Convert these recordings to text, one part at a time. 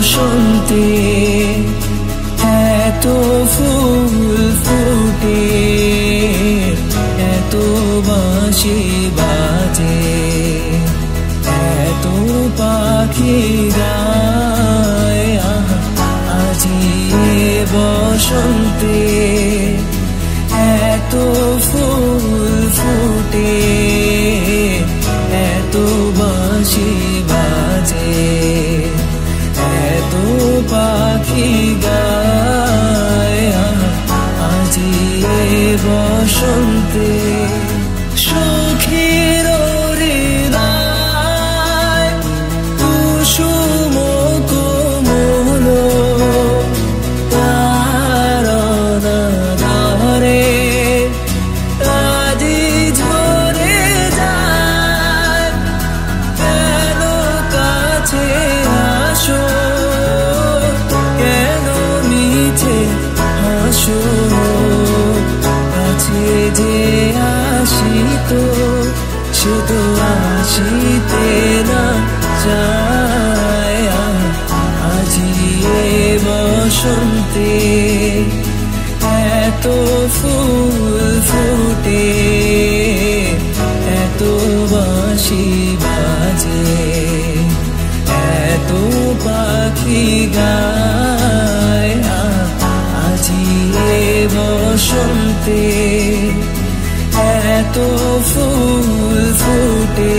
বসন্তে এত ফুল ফুটে, এত বাঁশি বাজে, এত পাখি গায়। আজি বসন্তে এত ফুল ফুটে, এত বাঁশি বাজে, এত পাখি গায়। আজি বসন্তে সুখের হৃদয় কুসুম কোমল, তারা ধরে আজি ঝরে যায়। কেন কাছে আসো, কেন মিছে হাসো, কাছে যে আসিত সে তো আসিতে না চায়। আজি বসন্তে এত ফুল ফুটে, এত বাঁশি বাজে, এত পাখি গায়। আজি বসন্তে এত ফুল ফুটে,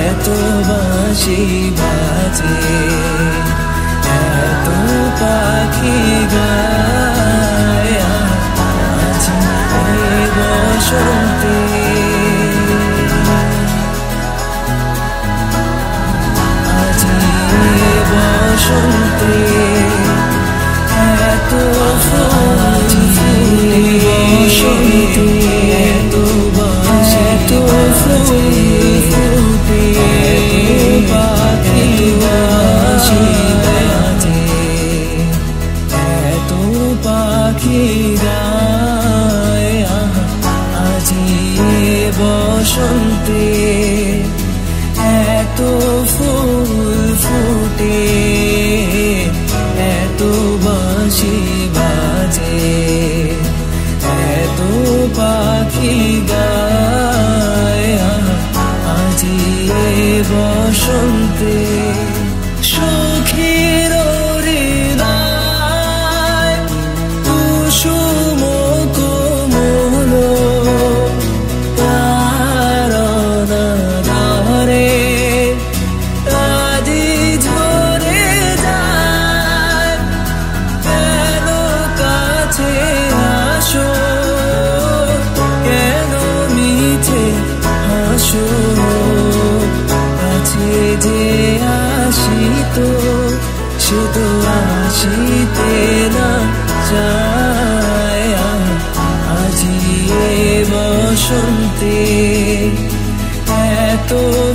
এত বাঁশি বাজে, এত পাখি গায়। আজি বসন্তে বসন্তে এত ফুল ফুটে, বসন্তে এত বাঁশি, এত ফুল ফুটে, পাখি বাঁশি বাজে, এত পাখি গায়। আজি বসন্তে এত ফুল ফুটে, এত বাঁশি বাজে, এত পাখি গায়। আজি বসন্তে সুখের হৃদয় কুসুম কোমল, তারা ধরে আজি ঝরে যায়। কেন কাছে আসো, কেন মিছে হাসো, কাছে যে আসিত সে তো আসিতে না চায়। আজি বসন্তে এত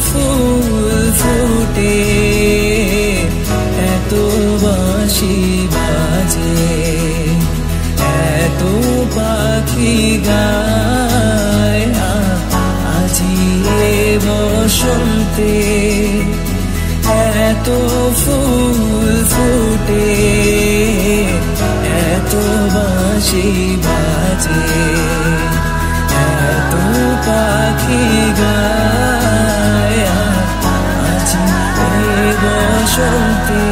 ফুল ফুটে, এত বাঁশি বাজে, এত পাখি গায়। আজি বসন্তে এত ফুল ফুটে, এত বাঁশি বাজে, এত পাখি গায়। আজি বসন্তে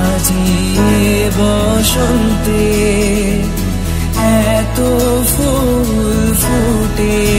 আজি বসন্তে এত ফুল ফুটে,